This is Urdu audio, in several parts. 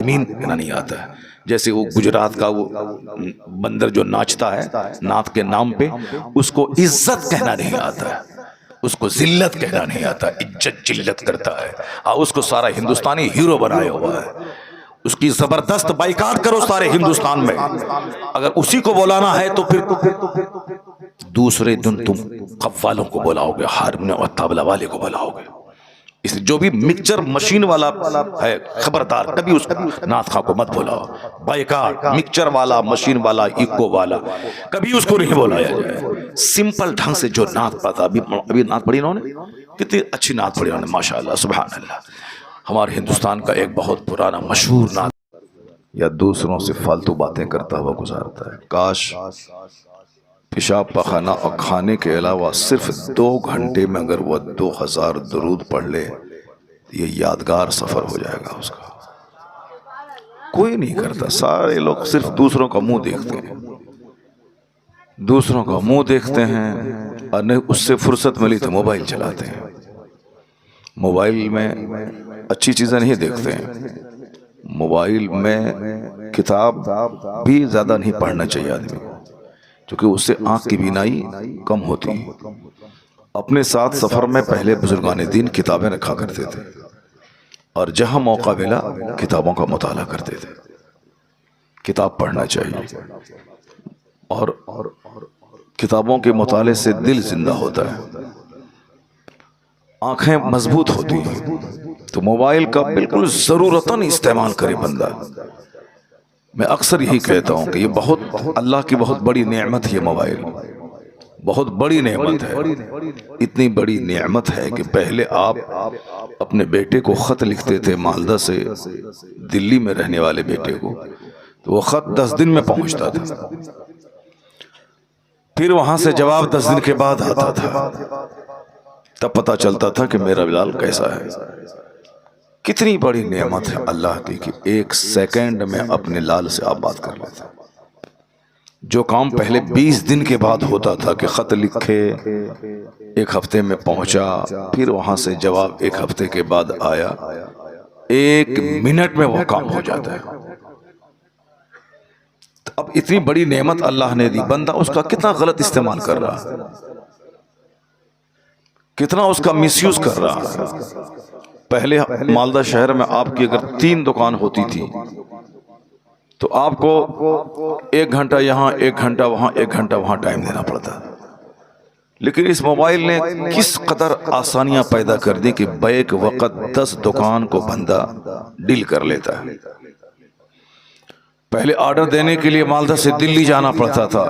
مین کہنا نہیں آتا ہے. جیسے وہ گجرات کا وہ بندر جو ناچتا ہے نعت کے نام پہ، اس کو عزت کہنا نہیں آتا ہے، اس کو ذلت کہنا نہیں آتا، عزت جلت کرتا ہے. اس کو سارا ہندوستانی ہیرو بنایا ہوا ہے. اس کی زبردست بائیکاٹ کرو سارے ہندوستان میں. اگر اسی کو بولانا ہے تو پھر دوسرے دن تم قوالوں کو بلاؤ گے، ہارمونیم اور طبلہ والے کو بلاؤ گے. اس جو بھی مکسچر مشین والا ہے خبردار کبھی اس نعت خواہ کو مت بلاؤ. بائیکاٹ، مکسچر والا، مشین والا، ایکو والا، کبھی اس کو نہیں بلایا جائے. سمپل ڈھنگ سے جو نعت پڑھتا، ابھی نعت پڑھی انہوں نے، کتنی اچھی نعت پڑھی انہوں نے، ماشاءاللہ سبحان اللہ. ہمارے ہندوستان کا ایک بہت پرانا مشہور نعت. یا دوسروں سے فالتو باتیں کرتا ہوا گزارتا ہے. کاش پیشاب پخانہ اور کھانے کے علاوہ صرف 2 گھنٹے میں اگر وہ 2000 درود پڑھ لے، یہ یادگار سفر ہو جائے گا اس کا. کوئی نہیں کرتا. سارے لوگ صرف دوسروں کا منہ دیکھتے ہیں، دوسروں کا منہ دیکھتے ہیں، اور نہیں اس سے فرصت ملی تو موبائل چلاتے ہیں. موبائل میں اچھی چیزیں نہیں دیکھتے ہیں. موبائل میں کتاب بھی زیادہ نہیں پڑھنا چاہیے آدمی کو، کیونکہ اس سے آنکھ کی بینائی کم ہوتی ہے. اپنے ساتھ سفر میں پہلے بزرگان دین کتابیں رکھا کرتے تھے، اور جہاں موقع ملا کتابوں کا مطالعہ کرتے تھے. کتاب پڑھنا چاہیے، اور کتابوں کے مطالعے سے دل زندہ ہوتا ہے، آنکھیں مضبوط ہوتی ہیں. تو موبائل کا بالکل ضرورتاً استعمال کرے بندہ. میں اکثر یہی کہتا ہوں کہ یہ بہت اللہ کی بہت بڑی نعمت ہے. یہ موبائل بہت بڑی نعمت ہے. اتنی بڑی نعمت ہے کہ پہلے آپ اپنے بیٹے کو خط لکھتے تھے مالدہ سے، دلی میں رہنے والے بیٹے کو، تو وہ خط 10 دن میں پہنچتا تھا. پھر وہاں سے جواب 10 دن کے بعد آتا تھا. تب پتہ چلتا تھا کہ میرا بلال کیسا ہے. کتنی بڑی نعمت ہے اللہ کی کہ 1 سیکنڈ میں اپنے لال سے آپ بات کر لیتے. جو کام پہلے 20 دن کے بعد ہوتا تھا کہ خط لکھے 1 ہفتے میں پہنچا، پھر وہاں سے جواب 1 ہفتے کے بعد آیا، 1 منٹ میں وہ کام ہو جاتا ہے. اب اتنی بڑی نعمت اللہ نے دی، بندہ اس کا کتنا غلط استعمال کر رہا ہے، کتنا اس کا مس یوز کر رہا ہے. پہلے مالدہ شہر میں آپ کی اگر 3 دکان ہوتی تھی تو آپ کو 1 گھنٹہ یہاں، 1 گھنٹہ وہاں، 1 گھنٹہ وہاں ٹائم دینا پڑتا. لیکن اس موبائل نے کس قدر آسانیاں پیدا کر دی کہ بیک وقت 10 دکان کو بندہ ڈیل کر لیتا ہے. پہلے آرڈر دینے کے لیے مالدہ سے دلی جانا پڑتا تھا،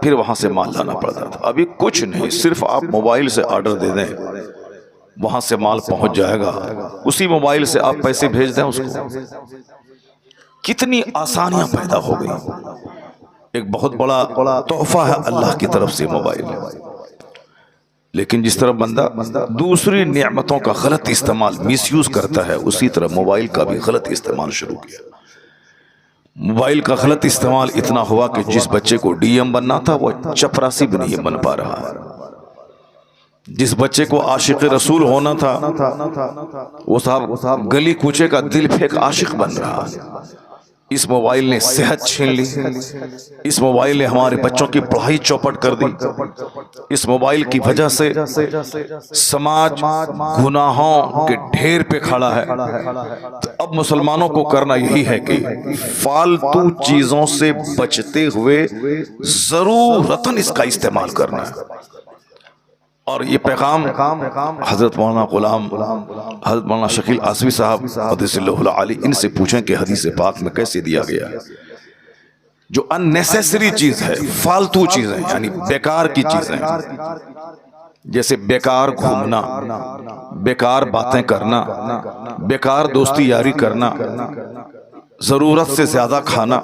پھر وہاں سے مال لانا پڑتا تھا. ابھی کچھ نہیں، صرف آپ موبائل سے آرڈر دے دیں، وہاں سے مال پہنچ جائے گا. اسی موبائل سے آپ پیسے بھیج دیں اس کو. کتنی آسانیاں پیدا ہو گئی. ایک بہت بڑا تحفہ ہے اللہ کی طرف سے موبائل. لیکن جس طرح بندہ دوسری نعمتوں کا غلط استعمال، مس یوز کرتا ہے، اسی طرح موبائل کا بھی غلط استعمال شروع کیا. موبائل کا غلط استعمال اتنا ہوا کہ جس بچے کو ڈی ایم بننا تھا وہ چپراسی بھی نہیں بن پا رہا ہے. جس بچے کو عاشق رسول ہونا تھا وہ صاحب گلی کوچے کا دل پھینک عاشق بن رہا ہے. اس موبائل نے صحت چھین لی، اس موبائل نے ہمارے بچوں کی پڑھائی چوپٹ کر دی. اس موبائل کی وجہ سے سماج گناہوں کے ڈھیر پہ کھڑا ہے. تو اب مسلمانوں کو کرنا یہی ہے کہ فالتو چیزوں سے بچتے ہوئے ضرورتاً اس کا استعمال کرنا ہے. اور یہ پیغام حضرت مولانا غلام، حضرت مولانا شکیل آصفی صاحب قدس اللہ العالی، ان سے پوچھیں کہ حدیث پاک میں کیسے دیا گیا ہے. جو ان نیسیسری چیز ہے، فالتو چیزیں، یعنی بیکار کی چیزیں، جیسے بیکار گھومنا، بیکار باتیں کرنا، بیکار دوستی یاری کرنا، ضرورت سے زیادہ کھانا،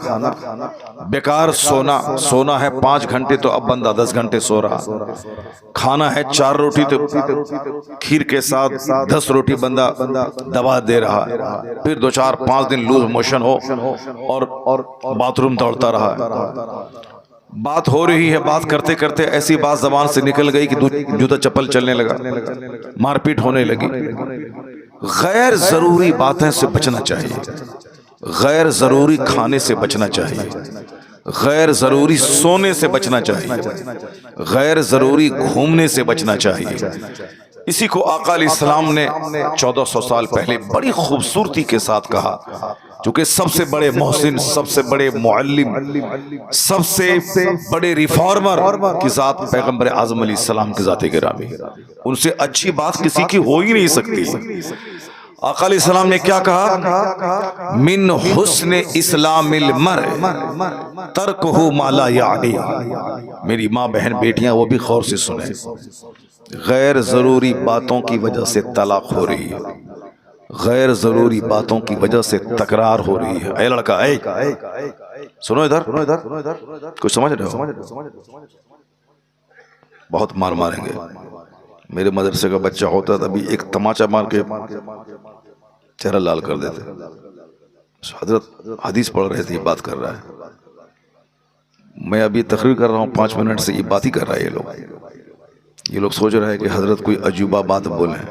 بیکار سونا ہے 5 گھنٹے تو اب بندہ 10 گھنٹے سو رہا. کھانا ہے 4 روٹی تو کھیر کے ساتھ 10 روٹی بندہ دبا دے رہا ہے. پھر 2-4-5 دن لوز موشن ہو اور باتھ روم دوڑتا رہا. بات ہو رہی ہے، بات کرتے کرتے ایسی بات زبان سے نکل گئی کہ جوتا چپل چلنے لگا، مار پیٹ ہونے لگی. غیر ضروری باتیں سے بچنا چاہیے. غیر ضروری کھانے سے بچنا چاہیے، غیر ضروری سونے سے بچنا چاہیے، غیر ضروری گھومنے سے بچنا چاہیے۔ اسی کو آقا علیہ السلام نے 1400 سال پہلے بڑی خوبصورتی کے ساتھ کہا، چونکہ سب سے بڑے محسن، سب سے بڑے معلم، سب سے بڑے ریفارمر کی ذات پیغمبر اعظم علیہ السلام کی ذات گرامی، ان سے اچھی بات کسی کی ہو ہی نہیں سکتی۔ آقا علیہ السلام نے کیا کہا؟ من حسن اسلام المرء ترکہ ما لا یعنی۔ میری ماں بہن بیٹیاں وہ بھی غور سے سنیں، غیر ضروری باتوں کی وجہ سے طلاق ہو رہی ہے، غیر ضروری باتوں کی وجہ سے تکرار ہو رہی ہے۔ اے لڑکا، اے سنو ادھر، کچھ سمجھ رہے ہو؟ بہت مار ماریں گے۔ میرے مدرسے کا بچہ ہوتا تھا، ابھی ایک تماچا مار کے چہرہ لال کر دیتے۔ حضرت حدیث پڑھ رہے تھے، یہ بات کر رہا ہے، میں ابھی تقریر کر رہا ہوں، 5 منٹ سے یہ بات ہی کر رہا ہے۔ یہ لوگ سوچ رہے ہیں کہ حضرت کوئی عجوبہ بات بولیں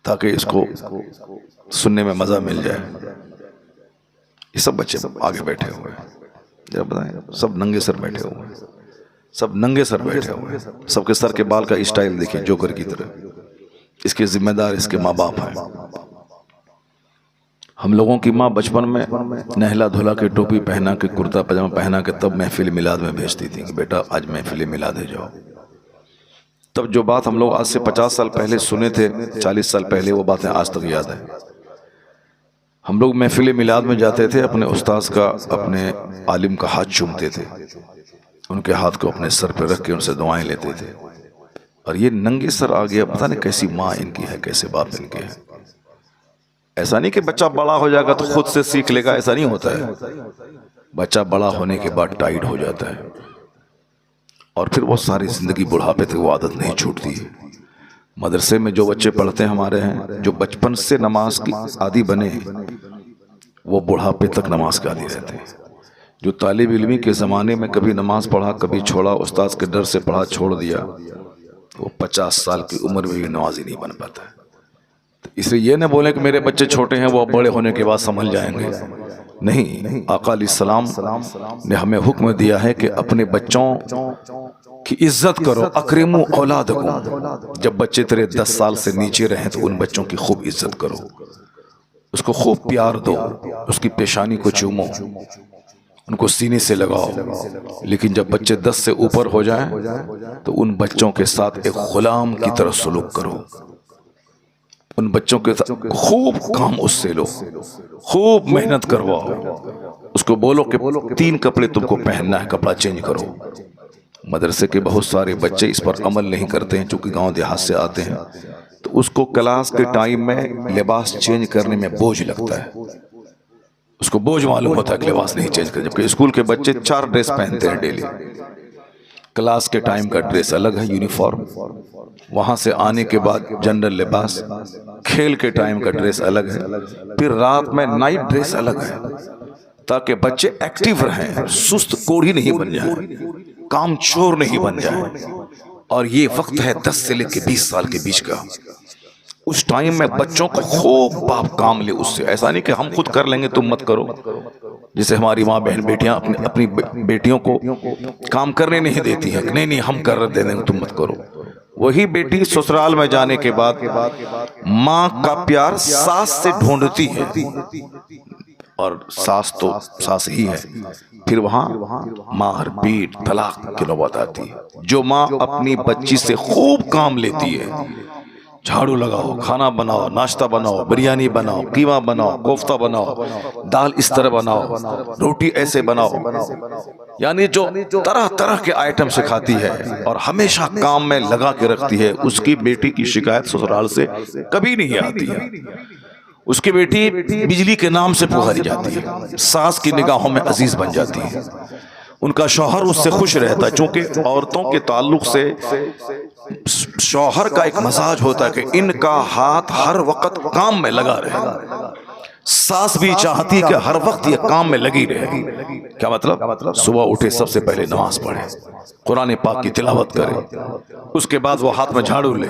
تاکہ اس کو سننے میں مزہ مل جائے۔ یہ سب بچے آگے بیٹھے ہوئے ہیں، ذرا بتائیں، سب ننگے سر بیٹھے ہوئے ہیں، سب ننگے سر بیٹھے ہوئے ہیں، سب کے سر کے بال کا اسٹائل دیکھیں جوکر کی طرح۔ اس کے ذمہ دار اس کے ماں باپ ہیں۔ ہم لوگوں کی ماں بچپن میں نہلا دھلا کے ٹوپی پہنا کے کرتا پاجامہ پہنا کے تب محفل میلاد میں بھیجتی تھی کہ بیٹا آج محفل میلاد ہے جاؤ۔ تب جو بات ہم لوگ آج سے 50 سال پہلے سنے تھے، 40 سال پہلے، وہ باتیں آج تک یاد ہیں۔ ہم لوگ محفل میلاد میں جاتے تھے، اپنے استاذ کا، اپنے عالم کا ہاتھ چومتے تھے، ان کے ہاتھ کو اپنے سر پہ رکھ کے ان سے دعائیں لیتے تھے۔ اور یہ ننگے سر آ گیا، پتہ نہیں کیسی ماں ان کی ہے، کیسے باپ ان کے ہیں۔ ایسا نہیں کہ بچہ بڑا ہو جائے گا تو خود سے سیکھ لے گا، ایسا نہیں ہوتا ہے۔ بچہ بڑا ہونے کے بعد ٹائٹ ہو جاتا ہے، اور پھر وہ ساری زندگی بڑھاپے تک وہ عادت نہیں چھوٹتی ہے۔ مدرسے میں جو بچے پڑھتے ہیں ہمارے ہیں، جو بچپن سے نماز کی عادی بنے وہ بڑھاپے تک نماز کے عادی رہتے ہیں۔ جو طالب علمی کے زمانے میں کبھی نماز پڑھا، کبھی چھوڑا، استاذ کے ڈر سے پڑھا چھوڑ دیا، وہ 50 سال کی عمر میں بھی نمازی نہیں بن پاتا ہے۔ اس لیے یہ نہ بولیں کہ میرے بچے چھوٹے ہیں، وہ بڑے ہونے کے بعد سنبھل جائیں گے۔ نہیں، آقا علیہ السلام نے ہمیں حکم دیا ہے کہ اپنے بچوں کی عزت کرو، اکرموا اولادکم۔ جب بچے تیرے 10 سال سے نیچے رہیں تو ان بچوں کی خوب عزت کرو، اس کو خوب پیار دو، اس کی پیشانی کو چومو، ان کو سینے سے لگاؤ۔ لیکن جب بچے 10 سے اوپر ہو جائیں تو ان بچوں کے ساتھ ایک غلام کی طرح سلوک کرو، ان بچوں کے ساتھ خوب کام اس سے لو، خوب محنت کرواؤ، اس کو بولو کہ 3 کپڑے تم کو پہننا ہے، کپڑا چینج کرو۔ مدرسے کے بہت سارے بچے اس پر عمل نہیں کرتے ہیں، چونکہ گاؤں دیہات سے آتے ہیں، تو اس کو کلاس کے ٹائم میں لباس چینج کرنے میں بوجھ لگتا ہے، اس کو بوجھ معلوم ہوتا ہے کہ لباس نہیں چینج کرے، جبکہ اسکول کے بچے 4 ڈریس پہنتے ہیں ڈیلی۔ کلاس کے ٹائم کا ڈریس الگ ہے، یونیفارم، وہاں سے آنے کے بعد جنرل لباس، کھیل کے ٹائم کا ڈریس الگ ہے، پھر رات میں نائٹ ڈریس الگ ہے، تاکہ بچے ایکٹیو رہیں، سست کوڑھی نہیں بن جائیں، کام چور نہیں بن جائیں۔ اور یہ وقت ہے 10 سے لے کے 20 سال کے بیچ کا، اس ٹائم میں بچوں کو خوب باپ کام لے اس سے۔ ایسا نہیں کہ ہم خود کر لیں گے تم مت کرو، جسے ہماری ماں بہن بیٹیاں اپنی بیٹیوں کو کام کرنے نہیں دیتی ہیں، نہیں ہم کر دیں گے تم مت کرو۔ وہی بیٹی سسرال میں جانے کے بعد ماں کا پیار ساس سے ڈھونڈتی ہے، اور ساس تو ساس ہی ہے، پھر وہاں مار پیٹ طلاق کی نوبت آتی ہے۔ جو ماں اپنی بچی سے خوب کام لیتی ہے، جھاڑو لگاؤ، کھانا بناؤ، ناشتہ بناؤ، بریانی بناؤ، قیمہ بناؤ، کوفتہ بناؤ، دال اس طرح بناؤ، روٹی ایسے بناؤ، یعنی جو طرح طرح کے آئٹم سکھاتی ہے اور ہمیشہ کام میں لگا کے رکھتی ہے، اس کی بیٹی کی شکایت سسرال سے کبھی نہیں آتی ہے۔ اس کی بیٹی بجلی کے نام سے پکاری جاتی ہے، ساس کی نگاہوں میں عزیز بن جاتی ہے، ان کا شوہر اس سے خوش رہتا ہے، چونکہ عورتوں کے تعلق سے شوہر کا ایک مزاج ہوتا ہے کہ ان کا ہاتھ ہر وقت کام میں لگا رہے، ساس بھی چاہتی کہ ہر وقت یہ کام میں لگی رہے. کیا مطلب؟ صبح اٹھے سب سے پہلے نماز پڑھے, قرآن پاک کی تلاوت کرے, اس کے بعد وہ ہاتھ میں جھاڑو لے.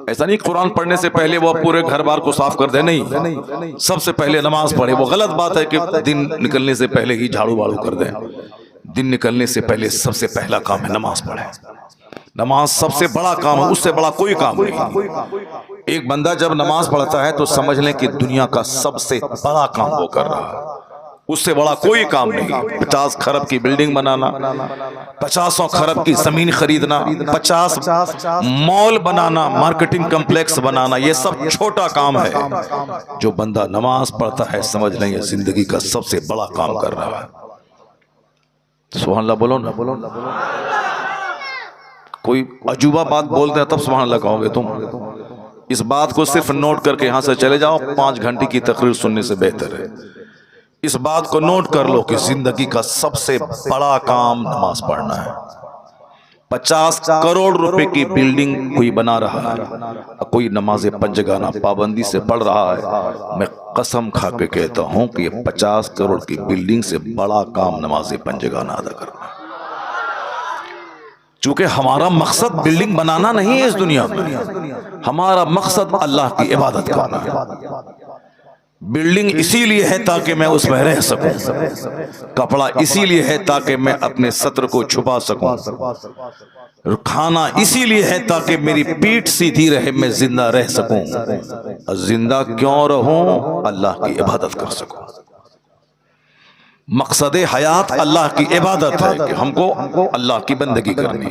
ایسا نہیں قرآن پڑھنے سے پہلے وہ پورے گھر بار کو صاف کر دے, نہیں, سب سے پہلے نماز پڑھے. وہ غلط بات ہے کہ دن نکلنے سے پہلے ہی جھاڑو باڑو کر دیں. دن نکلنے سے پہلے سب سے پہلا کام ہے نماز پڑھے. نماز سب سے بڑا کام ہے, اس سے بڑا کوئی کام نہیں. ایک بندہ جب نماز پڑھتا ہے تو سمجھ لیں کہ دنیا کا سب سے بڑا کام وہ کر رہا ہے, اس سے بڑا کوئی کام نہیں. 50 کھرب کی بلڈنگ بنانا, 50 کھرب کی زمین خریدنا, 50 مال بنانا, مارکیٹنگ کمپلیکس بنانا, یہ سب چھوٹا کام ہے. جو بندہ نماز پڑھتا ہے سمجھ لیں یہ زندگی کا سب سے بڑا کام کر رہا ہے. سبحان اللہ بولو نا. کوئی عجوبہ بات بولتے ہیں تب سبحان اللہ کہو گے تم. اس بات کو صرف نوٹ کر کے یہاں سے چلے جاؤ, 5 گھنٹے کی تقریر سننے سے بہتر ہے. اس بات کو نوٹ کر لو کہ زندگی کا سب سے بڑا کام نماز پڑھنا ہے. 50 کروڑ روپے کی بلڈنگ کوئی بنا رہا ہے, کوئی نماز پنجگانہ پابندی سے پڑھ رہا ہے, میں قسم کھا کے کہتا ہوں کہ یہ 50 کروڑ کی بلڈنگ سے بڑا کام نماز پنجگانہ ادا کرنا ہے. چونکہ ہمارا مقصد بلڈنگ بنانا نہیں ہے اس دنیا میں, ہمارا مقصد اللہ کی عبادت کرنا ہے. بلڈنگ اسی لیے ہے تاکہ میں اس میں رہ سکوں, کپڑا اسی لیے ہے تاکہ میں اپنے ستر کو چھپا سکوں, کھانا اسی لیے ہے تاکہ میری پیٹھ سیدھی رہے, میں زندہ رہ سکوں. زندہ کیوں رہوں؟ اللہ کی عبادت کر سکوں. مقصد حیات اللہ کی عبادت ہے کہ ہم کو اللہ کی بندگی کرنی.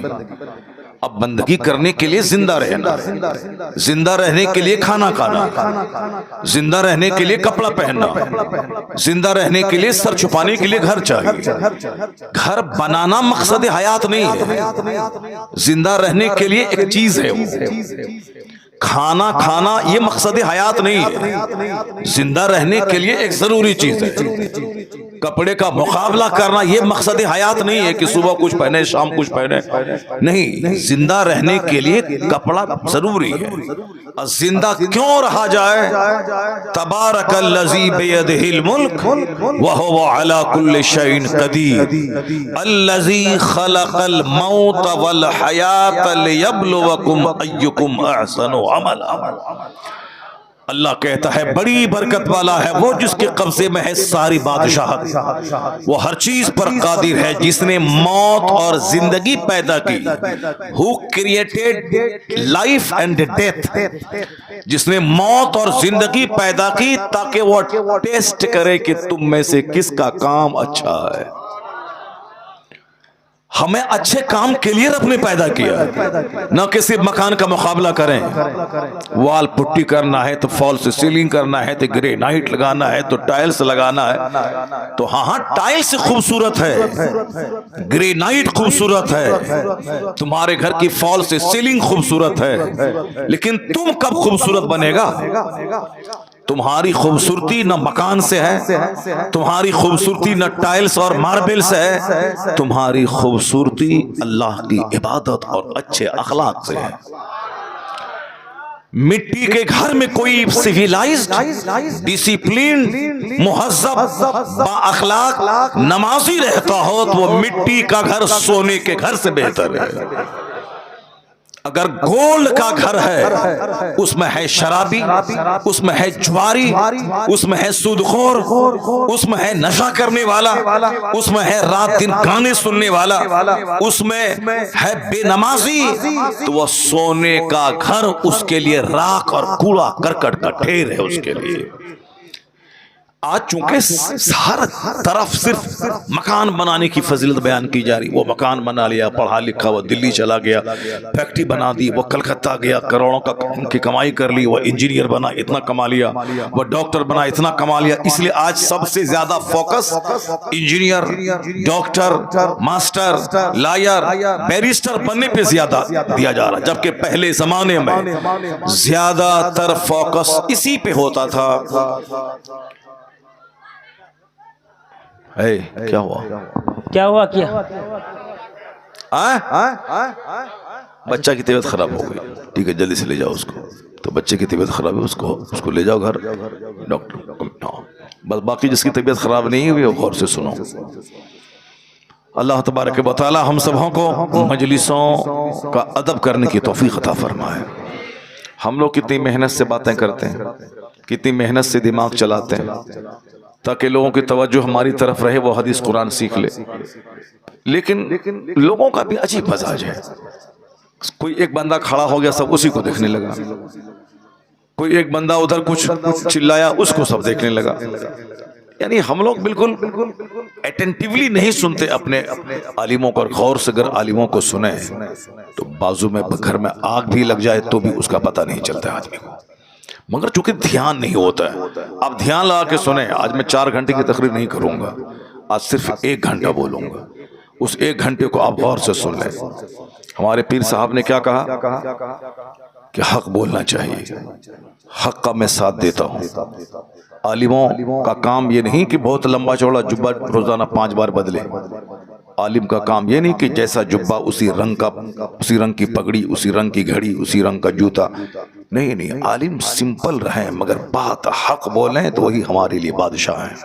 اب بندگی کرنے کے لیے زندہ رہنا, زندہ رہنے کے لیے کھانا کھانا, زندہ رہنے کے لیے کپڑا پہننا, زندہ رہنے کے لیے سر چھپانے کے لیے گھر چاہیے. گھر بنانا مقصد حیات نہیں ہے, زندہ رہنے کے لیے ایک چیز ہے. کھانا کھانا یہ مقصد حیات نہیں ہے, زندہ رہنے کے لیے ایک ضروری چیز ہے. کپڑے کا مقابلہ کرنا یہ مقصد حیات نہیں ہے کہ صبح کچھ پہنے شام کچھ پہنے, نہیں, زندہ رہنے کے لیے کپڑا ضروری ہے. زندہ کیوں رہا جائے؟ تبارک الذی بیدہ الملک وہو علی کل شیء قدیر الذی خلق الموت والحیات لیبلوکم ایکم احسن عملا. اللہ کہتا ہے بڑی برکت والا ہے وہ جس کے قبضے میں ہے ساری بادشاہت, وہ ہر چیز پر قادر ہے, جس نے موت اور زندگی پیدا کی. Who created life and death, جس نے موت اور زندگی پیدا کی تاکہ وہ ٹیسٹ کرے کہ تم میں سے کس کا کام اچھا ہے. ہمیں اچھے کام کے لیے رب نے پیدا کیا, نہ کہ صرف مکان کا مقابلہ کریں. وال پٹی کرنا ہے تو فال سے سیلنگ کرنا ہے, تو گرینائٹ لگانا ہے تو ٹائلز لگانا ہے. تو ہاں ٹائلز خوبصورت ہے, گرینائٹ خوبصورت ہے, تمہارے گھر کی فال سے سیلنگ خوبصورت ہے, لیکن تم کب خوبصورت بنے گا؟ تمہاری خوبصورتی نہ مکان سے ہے, تمہاری خوبصورتی نہ ٹائلز اور ماربل سے ہے, تمہاری خوبصورتی اللہ کی عبادت اور اچھے اخلاق سے ہے. مٹی کے گھر میں کوئی سیویلائزڈ, ڈسپلین, مہذب, با اخلاق, نمازی رہتا ہو تو وہ مٹی کا گھر سونے کے گھر سے بہتر ہے. اگر گولڈ کا گھر ہے اس میں ہے شرابی, اس میں ہے جواری, اس میں ہے سودخور, اس میں ہے نشہ کرنے والا, اس میں ہے رات دن گانے سننے والا, اس میں ہے بے نمازی, تو وہ سونے کا گھر اس کے لیے راکھ اور کوڑا کرکٹ کا ڈھیر ہے اس کے لیے. آج چونکہ ہر طرف صرف مکان بنانے کی فضیلت بیان کی جا رہی, وہ مکان بنا لیا, پڑھا لکھا, وہ دلی چلا گیا, فیکٹری بنا دی, وہ کلکتہ گیا, کروڑوں کی کمائی کر لی, وہ انجینئر بنا اتنا کما لیا, وہ ڈاکٹر بنا اتنا کما لیا. اس لیے آج سب سے زیادہ focus engineer, doctor, master, lawyer, barrister بننے پہ زیادہ دیا جا رہا, جبکہ پہلے زمانے میں زیادہ تر فوکس اسی پہ ہوتا تھا. کیا ہوا؟ کیا ہوا؟ کیا بچہ کی طبیعت خراب ہو گئی، ٹھیک ہے جلدی سے لے جاؤ اس کو، تو بچے کی طبیعت خراب ہے، اس کو لے جاؤ گھر ڈاکٹر، بس باقی جس کی طبیعت خراب نہیں ہوئی وہ غور سے سنو۔ اللہ تبارک و تعالی ہم سبوں کو مجلسوں کا ادب کرنے کی توفیق عطا فرمائے۔ ہم لوگ کتنی محنت سے باتیں کرتے ہیں، کتنی محنت سے دماغ چلاتے ہیں تاکہ لوگوں کی توجہ ہماری طرف رہے، وہ حدیث قرآن سیکھ لے، لیکن لوگوں کا بھی عجیب مزاج ہے، کوئی ایک بندہ کھڑا ہو گیا سب اسی کو دیکھنے لگا، کوئی ایک بندہ ادھر کچھ چلایا اس کو سب دیکھنے لگا، یعنی ہم لوگ بالکل اٹینٹیولی نہیں سنتے اپنے عالموں کو، اور غور سے اگر عالموں کو سنیں تو بازو میں گھر میں آگ بھی لگ جائے تو بھی اس کا پتہ نہیں چلتا ہے آدمی کو، مگر چونکہ دھیان نہیں ہوتا ہے۔ اب دھیان لگا کے سنیں، آج میں 4 گھنٹے کی تقریر نہیں کروں گا، آج صرف 1 گھنٹہ بولوں گا، اس 1 گھنٹے کو آپ غور سے سن لیں۔ ہمارے پیر صاحب نے کیا کہا کہ حق بولنا چاہیے، حق کا میں ساتھ دیتا ہوں۔ عالموں کا کام یہ نہیں کہ بہت لمبا چوڑا جبہ روزانہ 5 بار بدلے، عالم کا کام یہ نہیں کہ جیسا جبہ اسی رنگ کی پگڑی، اسی رنگ کی گھڑی، اسی رنگ کا جوتا، نہیں، عالم سمپل رہیں مگر بات حق بولیں تو وہی ہمارے لیے بادشاہ ہیں۔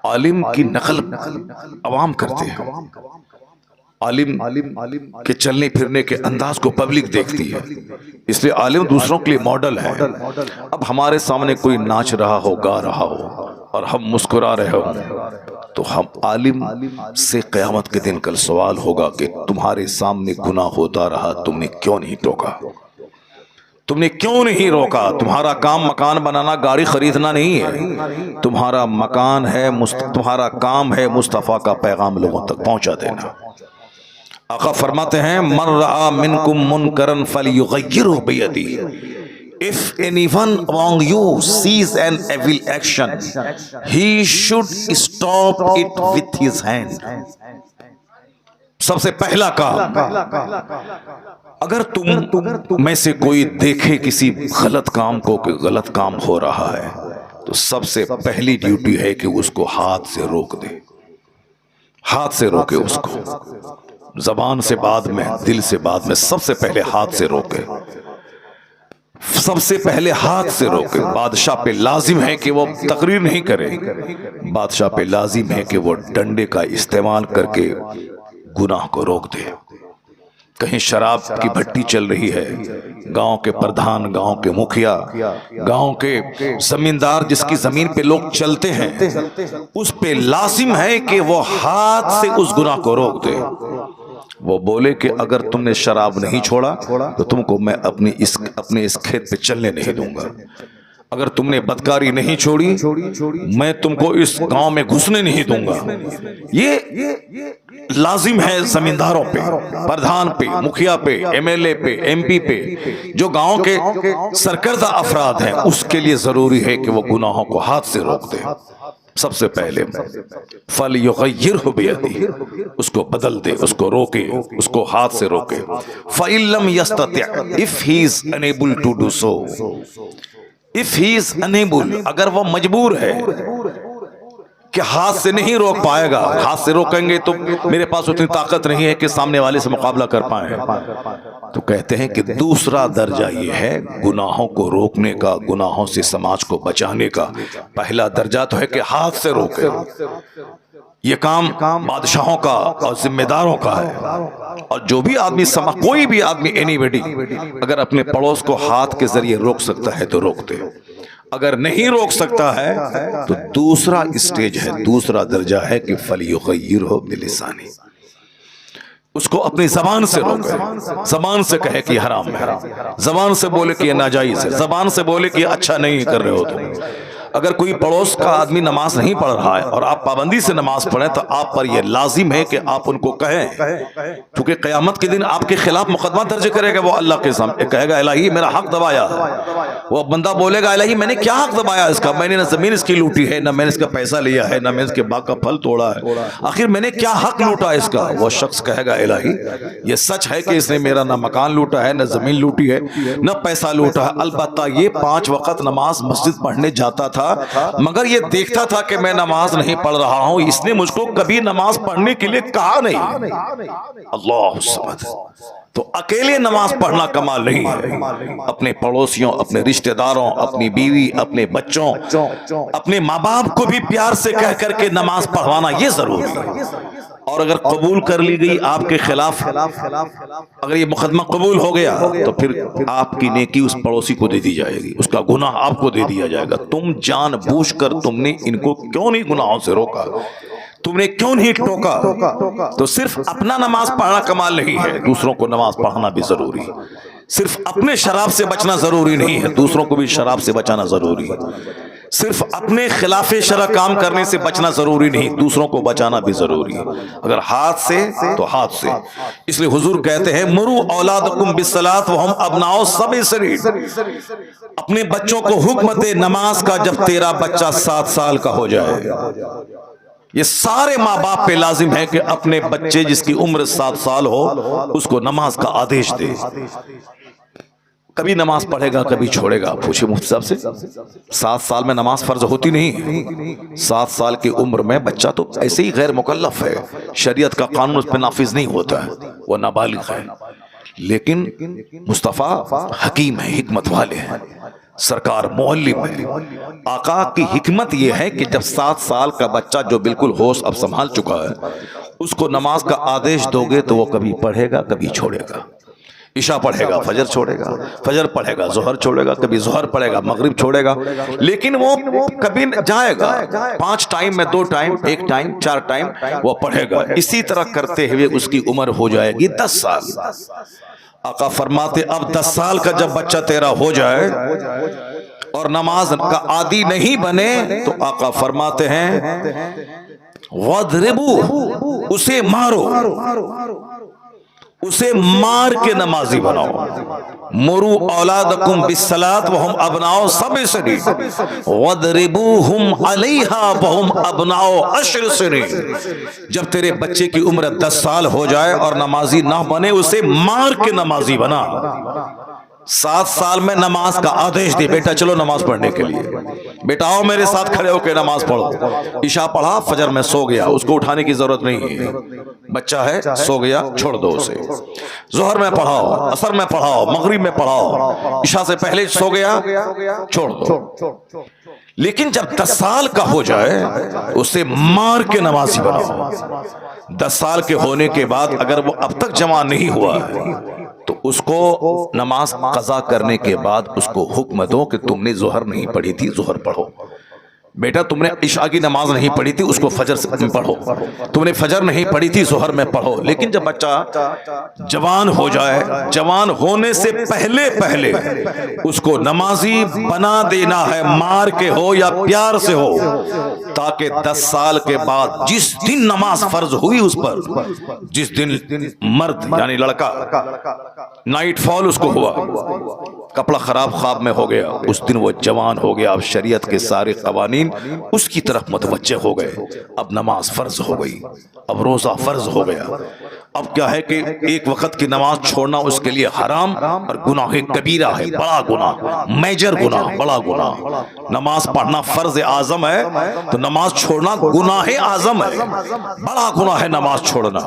عالم کی نقل عوام کرتے ہیں، عالم کے چلنے پھرنے کے انداز کو پبلک دیکھتی ہے، اس لیے عالم دوسروں کے لیے ماڈل ہے۔ اب ہمارے سامنے کوئی ناچ رہا ہو، گا رہا ہو اور ہم مسکرا رہے ہو تو ہم عالم سے قیامت کے دن کل سوال ہوگا کہ تمہارے سامنے گناہ ہوتا رہا، تم نے کیوں نہیں ٹوکا، تم نے کیوں نہیں روکا؟ تمہارا کام مکان بنانا، گاڑی خریدنا نہیں ہے، تمہارا مکان ہے، تمہارا کام ہے مصطفیٰ کا پیغام لوگوں تک پہنچا دینا۔ آقا فرماتے ہیں من رعا منکم منکرا فلیغیرہ بیدہ، if anyone among you sees an evil action, he should stop it with his hand۔ سب سے پہلا کام، اگر تم میں سے کوئی دیکھے کسی غلط کام کو کہ غلط کام ہو رہا ہے تو سب سے پہلی ڈیوٹی ہے کہ اس کو ہاتھ سے روک دے، ہاتھ سے روکے اس کو، زبان سے بعد میں، دل سے بعد میں، سب سے پہلے ہاتھ سے روکے، سب سے پہلے ہاتھ سے روکے۔ بادشاہ پہ لازم ہے کہ وہ تقریر نہیں کرے، بادشاہ پہ لازم ہے کہ وہ ڈنڈے کا استعمال کر کے گناہ کو روک دے۔ کہیں شراب کی بھٹی چل رہی ہے، گاؤں کے پردھان، گاؤں کے مکھیا، گاؤں کے زمیندار جس کی زمین پہ لوگ چلتے ہیں، اس پہ لازم ہے کہ وہ ہاتھ سے اس گناہ کو روک دے۔ وہ بولے کہ اگر تم نے شراب نہیں چھوڑا تو تم کو میں اپنے اس کھیت پہ چلنے نہیں دوں گا، اگر تم نے بدکاری نہیں چھوڑی میں تم کو اس گاؤں میں گھسنے نہیں دوں گا۔ یہ لازم ہے زمینداروں پہ، پردھان پہ، مکھیا پہ، ایم ایل اے پہ، ایم پی پہ، جو گاؤں کے سرکردہ افراد ہیں، اس کے لیے ضروری ہے کہ وہ گناہوں کو ہاتھ سے روک دے۔ سب سے پہلے فَلْيُغَيِّرْهُ بِيَدِهِ، اس کو بدل دے، اس کو روکے، اس کو ہاتھ سے روکے۔ فَإِن لَمْ يَسْتَطِعْ، if he is unable to do so، if he is unable، اگر وہ مجبور ہے کہ ہاتھ سے نہیں روک پائے گا، ہاتھ سے روکیں گے تو میرے پاس اتنی طاقت نہیں ہے کہ سامنے والے سے مقابلہ کر پائیں، تو کہتے ہیں کہ دوسرا درجہ یہ ہے گناہوں کو روکنے کا، گناہوں سے سماج کو بچانے کا۔ پہلا درجہ تو ہے کہ ہاتھ سے روکے، یہ کام بادشاہوں کا اور ذمہ داروں کا ہے، اور جو بھی آدمی کوئی بھی آدمی اینی بڈی اگر اپنے پڑوس کو ہاتھ کے ذریعے روک سکتا ہے تو روک دے، اگر نہیں روک سکتا ہے تو دوسرا اسٹیج ہے، دوسرا درجہ ہے کہ فَلْيُغَيِّرْهُ بِلِسَانِهِ، اس کو اپنی زبان سے روکے، زبان سے کہے کہ یہ حرام ہے، زبان سے بولے کہ یہ ناجائز ہے، زبان سے بولے کہ یہ اچھا نہیں کر رہے ہو تم۔ اگر کوئی پڑوس کا آدمی نماز نہیں پڑھ رہا ہے اور آپ پابندی سے نماز پڑھیں تو آپ پر یہ لازم ہے کہ آپ ان کو کہیں، کیونکہ قیامت کے دن آپ کے خلاف مقدمہ درج کرے گا وہ اللہ کے سامنے، کہے گا الہی میرا حق دبایا ہے۔ وہ بندہ بولے گا الہی میں نے کیا حق دبایا اس کا، میں نے نہ زمین اس کی لوٹی ہے، نہ میں نے اس کا پیسہ لیا ہے، نہ میں اس کے باغ کا پھل توڑا ہے، آخر میں نے کیا حق لوٹا اس کا؟ وہ شخص کہے گا الہی یہ سچ ہے کہ اس نے میرا نہ مکان لوٹا ہے، نہ زمین لوٹی ہے، نہ پیسہ لوٹا ہے، البتہ یہ 5 وقت نماز مسجد پڑھنے جاتا تھا تھا مگر یہ دیکھتا تھا کہ میں نماز نہیں پڑھ رہا ہوں، اس نے مجھ کو کبھی نماز پڑھنے کے لیے کہا نہیں۔ اللہ الصمد۔ تو اکیلے نماز پڑھنا کمال نہیں ہے، اپنے پڑوسیوں، اپنے رشتہ داروں، اپنی بیوی، اپنے بچوں، اپنے ماں باپ کو بھی پیار سے کہہ کر کے نماز پڑھوانا یہ ضروری ہے۔ اور اگر قبول کر لی گئی آپ کے خلاف، اگر یہ مقدمہ قبول ہو گیا تو پھر آپ کی نیکی اس پڑوسی کو دے دی جائے گی، اس کا گناہ آپ کو دے دیا جائے گا۔ تم جان بوجھ کر تم نے ان کو کیوں نہیں گناہوں سے روکا، تم نے کیوں نہیں ٹوکا؟ تو صرف اپنا نماز پڑھنا کمال نہیں ہے، دوسروں کو نماز پڑھانا بھی ضروری ہے۔ صرف اپنے شراب سے بچنا ضروری نہیں ہے، دوسروں کو بھی شراب سے بچانا ضروری ہے۔ صرف اپنے خلاف شرع کام کرنے سے بچنا ضروری نہیں، دوسروں کو بچانا بھی ضروری ہے۔ اگر ہاتھ سے تو ہاتھ سے، اس لیے حضور کہتے ہیں مروا اولادکم بالصلاۃ وہم ابناء سبع سنین، اپنے بچوں کو حکم دے نماز کا جب تیرا بچہ 7 سال کا ہو جائے۔ یہ سارے ماں باپ پہ لازم ہے کہ اپنے بچے جس کی عمر 7 سال ہو اس کو نماز کا آدیش دے۔ کبھی نماز پڑھے گا کبھی چھوڑے گا، پوچھے مفتی صاحب سے 7 سال میں نماز فرض ہوتی نہیں۔ 7 سال کی عمر میں بچہ تو ایسے ہی غیر مکلف ہے، شریعت کا قانون اس پہ نافذ نہیں ہوتا ہے، وہ نابالغ ہے، لیکن مصطفیٰ حکیم ہے، حکمت والے ہیں، سرکار معلم ہے۔ آقا کی حکمت یہ ہے کہ جب 7 سال کا بچہ جو بالکل ہوش اب سنبھال چکا ہے اس کو نماز کا آدیش دو گے تو وہ کبھی پڑھے گا کبھی چھوڑے گا۔ عشاء پڑھے گا فجر چھوڑے گا، فجر پڑھے گا ظہر چھوڑے گا، کبھی ظہر پڑھے گا مغرب چھوڑے گا، لیکن وہ کبھی جائے گا 5 ٹائم میں 2 ٹائم 1 ٹائم 4 ٹائم وہ پڑھے گا۔ اسی طرح کرتے ہوئے اس کی عمر ہو جائے گی 10 سال۔ آقا فرماتے اب 10 سال کا جب بچہ تیرا ہو جائے اور نماز کا عادی نہیں بنے تو آقا فرماتے ہیں وَاضْرِبُوهُ، اسے مارو، اسے مار کے نمازی بناؤ۔ مروا اولادکم بالصلاۃ وہم ابناء سبع سنین وَاضْرِبُوهُمْ عَلَيْهَا وَهُمْ ابْنَاءُ 10 سنین، جب تیرے بچے کی عمر 10 سال ہو جائے اور نمازی نہ بنے اسے مار کے نمازی بنا۔ 7 سال میں نماز کا آدیش دے، بیٹا چلو نماز پڑھنے کے لیے، بیٹا آؤ میرے ساتھ کھڑے ہو کے نماز پڑھو۔ عشاء پڑھا فجر میں سو گیا، اس کو اٹھانے کی ضرورت نہیں ہے، بچہ ہے سو گیا چھوڑ دو اسے۔ ظہر میں پڑھاؤ، عصر میں پڑھاؤ، مغرب میں پڑھاؤ، عشاء سے پہلے سو گیا چھوڑ دو۔ لیکن جب 10 سال کا ہو جائے اسے مار کے نمازی بناؤ۔ 10 سال کے ہونے کے بعد اگر وہ اب تک جوان نہیں ہوا ہے تو اس کو نماز قضا کرنے کے بعد اس کو حکم دو کہ تم نے ظہر نہیں پڑھی تھی ظہر پڑھو، بیٹا تم نے عشاء کی نماز نہیں پڑھی تھی اس کو فجر سے پڑھو، تم نے فجر نہیں پڑھی تھی ظہر میں پڑھو۔ لیکن جب بچہ جوان ہو جائے، جوان ہونے سے پہلے پہلے اس کو نمازی بنا دینا ہے، مار کے ہو یا پیار سے ہو، تاکہ 10 سال کے بعد جس دن نماز فرض ہوئی اس پر، جس دن مرد یعنی لڑکا نائٹ فال اس کو ہوا، کپڑا خراب خواب میں ہو گیا، اس دن وہ جوان ہو گیا، اب شریعت کے سارے قوانین اس کی طرف متوجہ ہو گئے، اب نماز فرض ہو گئی، اب روزہ فرض ہو گیا۔ اب کیا ہے کہ ایک وقت کی نماز چھوڑنا اس کے لیے حرام اور گناہ کبیرہ ہے، بڑا گناہ، میجر گناہ، بڑا گناہ۔ نماز پڑھنا فرض اعظم ہے تو نماز چھوڑنا گناہ اعظم ہے، بڑا گناہ ہے نماز چھوڑنا۔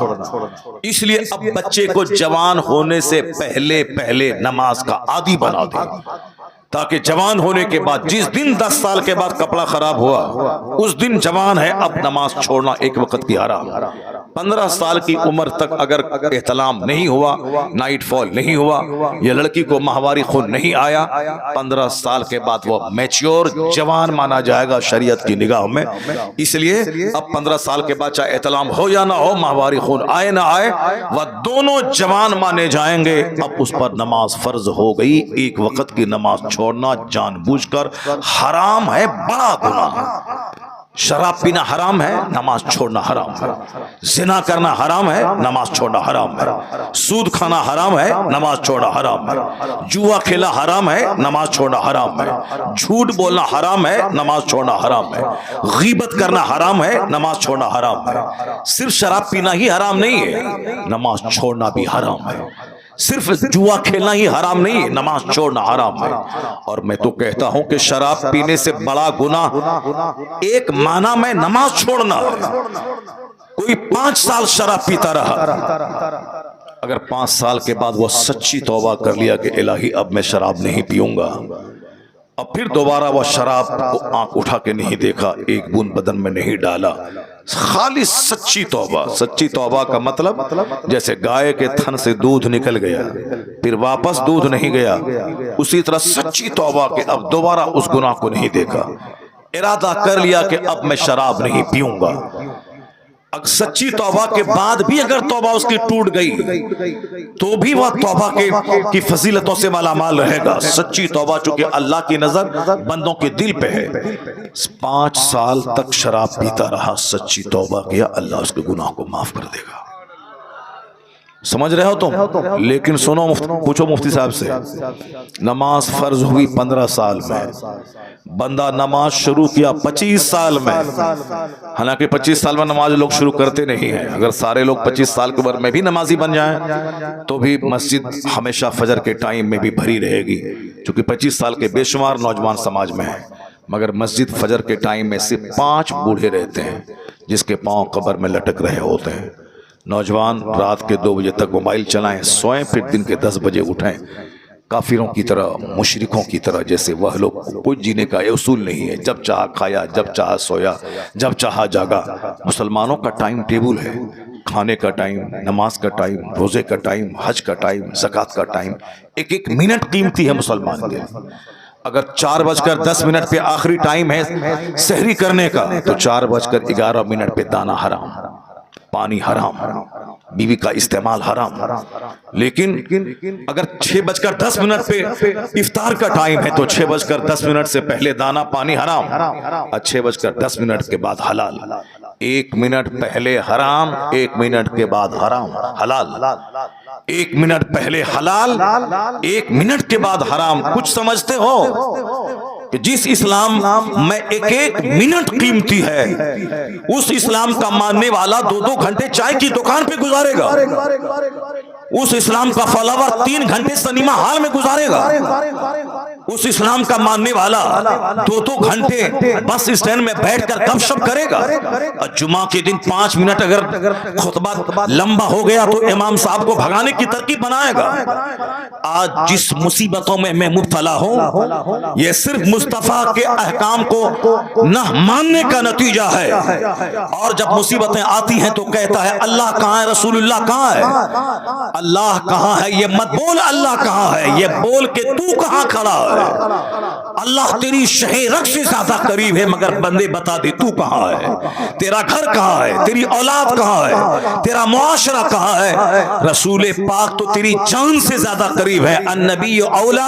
اس لیے اب بچے کو جوان ہونے سے پہلے پہلے نماز کا عادی بنا دیں، تاکہ جوان ہونے کے بعد جس دن 10 سال کے بعد کپڑا خراب ہوا اس دن جوان ہے، اب نماز چھوڑنا ایک وقت کی حرام۔ 15 سال کی عمر تک اگر احتلام نہیں ہوا، نائٹ فال نہیں ہوا، یہ لڑکی کو ماہواری خون نہیں آیا، 15 سال کے بعد وہ میچیور جوان مانا جائے گا شریعت کی نگاہ میں۔ اس لیے اب 15 سال کے بعد چاہے احتلام ہو یا نہ ہو، ماہواری خون آئے نہ آئے، وہ دونوں جوان مانے جائیں گے، اب اس پر نماز فرض ہو گئی۔ ایک وقت کی نماز چھوڑنا جان بوجھ کر حرام ہے، بڑا گناہ۔ شراب پینا حرام ہے، نماز چھوڑنا حرام ہے۔ زنا کرنا حرام ہے، نماز چھوڑنا حرام ہے۔ سود کھانا حرام ہے، نماز چھوڑنا حرام ہے۔ جوا کھیلا حرام ہے، نماز چھوڑنا حرام ہے۔ جھوٹ بولنا حرام ہے، نماز چھوڑنا حرام ہے۔ غیبت کرنا حرام ہے، نماز چھوڑنا حرام ہے۔ صرف شراب پینا ہی حرام نہیں ہے، نماز چھوڑنا بھی حرام ہے۔ صرف جوا کھیلنا ہی حرام نہیں ہے، نماز چھوڑنا حرام ہے۔ اور میں تو کہتا ہوں کہ شراب پینے سے بڑا گناہ ایک معنی میں نماز چھوڑنا ہے۔ کوئی 5 سال شراب پیتا رہا، اگر 5 سال کے بعد وہ سچی توبہ کر لیا کہ الہی اب میں شراب نہیں پیوں گا، اب پھر دوبارہ وہ شراب کو آنکھ اٹھا کے نہیں دیکھا، ایک بوند بدن میں نہیں ڈالا، خالص سچی توبہ۔ سچی توبہ کا مطلب جیسے گائے کے تھن سے دودھ نکل گیا پھر واپس دودھ نہیں گیا، اسی طرح سچی توبہ کہ اب دوبارہ اس گناہ کو نہیں دیکھا، ارادہ کر لیا کہ اب میں شراب نہیں پیوں گا۔ سچی توبہ کے بعد بھی اگر توبہ اس کی ٹوٹ گئی تو بھی وہ توبہ کی فضیلتوں سے مالا مال رہے گا۔ سچی توبہ چونکہ اللہ کی نظر بندوں کے دل پہ ہے، 5 سال تک شراب پیتا رہا، سچی توبہ کیا، اللہ اس کے گناہ کو معاف کر دے گا۔ سمجھ رہے ہو تم؟ لیکن سنو، پوچھو مفتی صاحب سے، نماز فرض ہوئی 15 سال میں، بندہ نماز شروع کیا 25 سال میں، حالانکہ 25 سال میں نماز لوگ شروع کرتے نہیں ہیں، اگر سارے لوگ 25 سال کی عمر میں بھی نمازی بن جائیں تو بھی مسجد ہمیشہ فجر کے ٹائم میں بھی بھری رہے گی، چونکہ 25 سال کے بے شمار نوجوان سماج میں ہیں، مگر مسجد فجر کے ٹائم میں صرف 5 بوڑھے رہتے ہیں جس کے پاؤں قبر میں لٹک رہے ہوتے ہیں۔ نوجوان رات کے 2 بجے تک موبائل چلائیں، سوئیں، پھر دن کے 10 بجے اٹھیں، کافروں کی طرح، مشرکوں کی طرح، جیسے وہ لوگ کوئی جینے کا یہ اصول نہیں ہے، جب چاہا کھایا، جب چاہا سویا، جب چاہا جاگا۔ مسلمانوں کا ٹائم ٹیبل ہے، کھانے کا ٹائم، نماز کا ٹائم، روزے کا ٹائم، حج کا ٹائم، زکوٰۃ کا ٹائم، ایک ایک منٹ قیمتی ہے مسلمان کے۔ اگر 4:10 پہ آخری ٹائم ہے سحری کرنے کا تو 4:11 پہ دانا حرام، پانی حرام، بیوی کا استعمال حرام۔ لیکن اگر 6:10 پہ افطار کا ٹائم ہے تو 6:10 سے پہلے دانا پانی حرام، اور 6:10 کے بعد حلال۔ 1 منٹ پہلے حرام، 1 منٹ کے بعد حرام حلال، 1 منٹ پہلے حلال، 1 منٹ کے بعد حرام۔ کچھ سمجھتے ہو کہ جس اسلام میں ایک ایک منٹ قیمتی ہے، اس اسلام کا ماننے والا 2 گھنٹے چائے کی دکان پہ گزارے گا، اس اسلام کا فالوور 3 گھنٹے سنیما ہال میں گزارے گا، اس اسلام کا ماننے والا 2 گھنٹے بس اسٹینڈ میں بیٹھ کر گپ شپ کرے گا، اور جمعہ کے دن 5 منٹ اگر خطبہ لمبا ہو گیا تو امام صاحب کو بھگانے کی ترکیب بنائے گا۔ آج جس مصیبتوں میں میں مبتلا ہوں یہ صرف مصطفیٰ کے احکام کو نہ ماننے کا نتیجہ ہے، اور جب مصیبتیں آتی ہیں تو کہتا ہے اللہ کہاں ہے، رسول اللہ کہاں ہے، اللہ کہاں ہے، یہ مت بول اللہ کہاں ہے، یہ بول کہ تو کہاں کھڑا ہے۔ اللہ تیری شہ رگ سے زیادہ قریب ہے، مگر بندے بتا دے تو کہاں ہے، تیرا گھر کہاں ہے، تیری اولاد کہاں ہے، تیرا معاشرہ کہاں ہے۔ رسول پاک تو تیری جان سے زیادہ قریب ہے، النبی اولا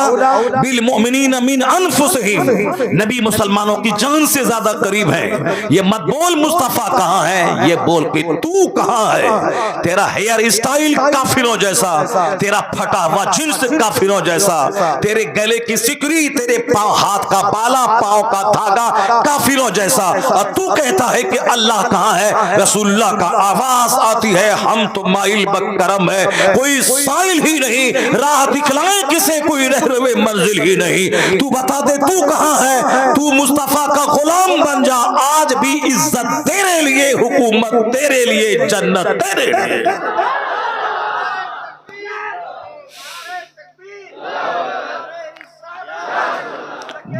بالمؤمنین من انفسہم، نبی مسلمانوں کی جان سے زیادہ قریب ہے۔ یہ مت بول مصطفیٰ کہاں ہے، یہ بول کہ تو کہاں ہے۔ تیرا ہیئر اسٹائل کافروں جیسا، تیرا پھٹا ہوا جنس کافروں جیسا، تیرے گلے کی سکری، تیرے پاؤں، ہاتھ کا بالا، پاؤں کا دھاگا کافروں جیسا، اور تو کہتا ہے کہ اللہ کہاں ہے۔ رسول اللہ کا آواز آتی ہے ہم تو مائل بکرم ہے، کوئی سائل ہی نہیں، راہ دکھلائے کسے کوئی رہروے منزل ہی نہیں، تو بتا دے تو کہاں ہے۔ تو مصطفیٰ کا غلام بن جا، آج بھی عزت تیرے لیے، حکومت تیرے لیے، جنت تیرے لیے۔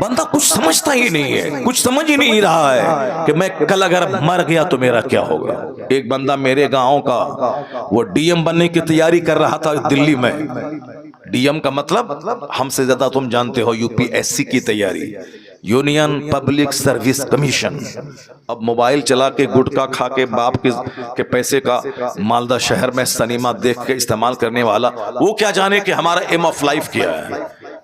بندہ کچھ سمجھتا ہی نہیں ہے، کچھ سمجھ ہی نہیں رہا ہے کہ میں کل اگر مر گیا تو میرا کیا ہوگا۔ ایک بندہ میرے گاؤں کا، وہ ڈی ایم بننے کی تیاری کر رہا تھا دلی میں۔ ڈی ایم کا مطلب ہم سے زیادہ تم جانتے ہو، UPSC کی تیاری، یونین پبلک سروس کمیشن۔ اب موبائل چلا کے، گٹکا کھا کے، باپ کے پیسے کا مالدہ شہر میں سنیما دیکھ کے استعمال کرنے والا، وہ کیا جانے کہ ہمارا ایم آف لائف کیا ہے۔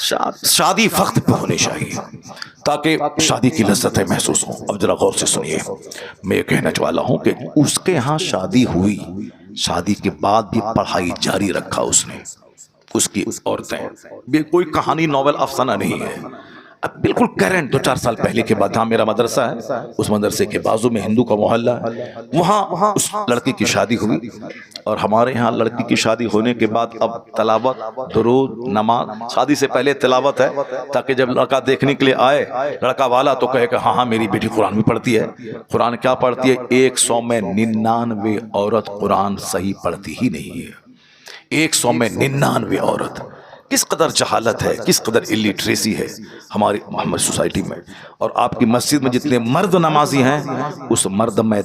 شادی وقت پہ ہونی چاہیے تاکہ شادی کی لذتیں محسوس ہوں. اب ذرا غور سے سنیے، میں یہ کہنا والا ہوں کہ اس کے ہاں شادی ہوئی، شادی کے بعد بھی پڑھائی جاری رکھا اس نے، اس کی عورتیں. یہ کوئی کہانی ناول افسانہ نہیں ہے، اب بالکل کرنٹ 2-4 سال پہلے کے بعد. ہاں میرا مدرسہ ہے، اس مدرسے کے بازو میں ہندو کا محلہ ہے، وہاں اس لڑکی کی شادی ہوئی. اور ہمارے ہاں لڑکی کی شادی ہونے کے بعد اب تلاوت، درود، نماز. شادی سے پہلے تلاوت ہے تاکہ جب لڑکا دیکھنے کے لیے آئے لڑکا والا تو کہے کہ ہاں ہاں میری بیٹی قرآن بھی پڑھتی ہے. قرآن کیا پڑھتی ہے؟ 100 میں 99 عورت قرآن صحیح پڑھتی ہی نہیں ہے. 100 میں 99 عورت. کس قدر جہالت ہے، کس قدر الٹریسی ہے ہماری محمد سوسائٹی میں. اور آپ کی مسجد میں جتنے مرد نمازی ہیں اس مرد میں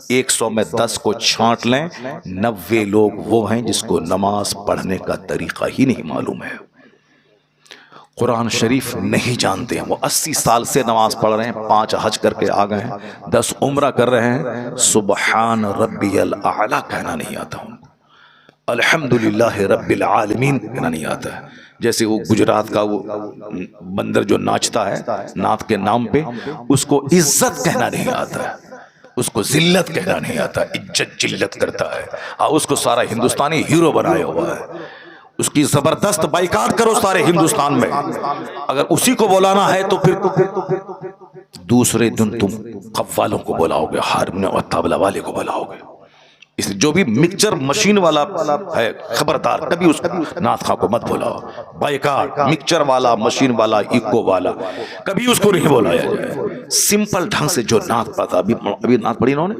100 میں 10 کو چھانٹ لیں، 90 لوگ وہ ہیں جس کو نماز پڑھنے کا طریقہ ہی نہیں معلوم ہے، قرآن شریف نہیں جانتے ہیں. وہ 80 سال سے نماز پڑھ رہے ہیں، 5 حج کر کے آ گئے ہیں، 10 عمرہ کر رہے ہیں، سبحان ربی الاعلی کہنا نہیں آتا ان کو، الحمدللہ رب العالمین کہنا نہیں آتا ہے. جیسے وہ گجرات کا وہ بندر جو ناچتا ہے نعت کے نام پہ، اس کو عزت کہنا نہیں آتا ہے، اس کو ذلت کہنا نہیں آتا، عزت ذلت کرتا ہے. اس کو سارا ہندوستانی ہیرو بنایا ہوا ہے. اس کی زبردست بائیکاٹ کرو سارے ہندوستان میں. اگر اسی کو بلانا ہے تو پھر دوسرے دن تم قوالوں کو بلاؤ گے، ہارمونیم اور طبلہ والے کو بلاؤ گے. اس جو بھی مکسچر مشین والا ہے خبردار کبھی اس نعت خواہ کو مت بلاؤ. بائیکاٹ، مکسچر والا، مشین والا، ایکو والا، کبھی اس کو نہیں بلایا جائے. سمپل ڈھنگ سے جو نعت پڑھتا، ابھی نعت پڑھی انہوں نے،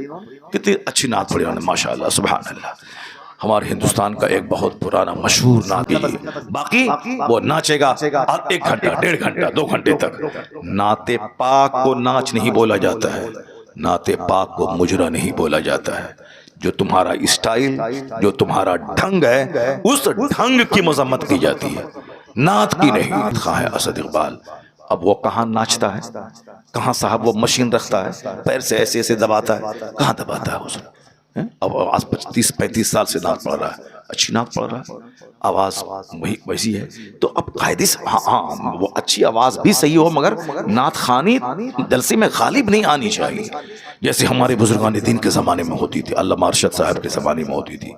کتنی اچھی نعت پڑھی انہوں نے، ماشاءاللہ سبحان اللہ. ہمارے ہندوستان کا ایک بہت پرانا مشہور نعت ہے. باقی وہ ناچے گا 1 گھنٹہ، 1.5 گھنٹہ، 2 گھنٹے تک. نعت پاک کو ناچ نہیں بولا جاتا ہے، نعت پاک کو مجرا نہیں بولا جاتا ہے. جو تمہارا اسٹائل، جو تمہارا ڈھنگ ہے، اس ڈھنگ کی مذمت کی جاتی ہے، نعت کی نہیں. نعت خواہ ہے اسد اقبال. اب وہ کہاں ناچتا ہے، کہاں صاحب وہ مشین رکھتا ہے، پیر سے ایسے ایسے دباتا ہے، کہاں دباتا ہے اس نے. اب آج 35 سال سے نعت پڑھ رہا ہے، اچھی نعت پڑھ رہا ہے، آواز ویسی ہے. تو اب قاعدے سے ہاں وہ اچھی آواز بھی صحیح ہو، مگر نعت خوانی جلسے میں غالب نہیں آنی چاہیے. جیسے ہمارے بزرگان دین کے زمانے میں ہوتی تھی، علامہ ارشد صاحب کے زمانے میں ہوتی تھی.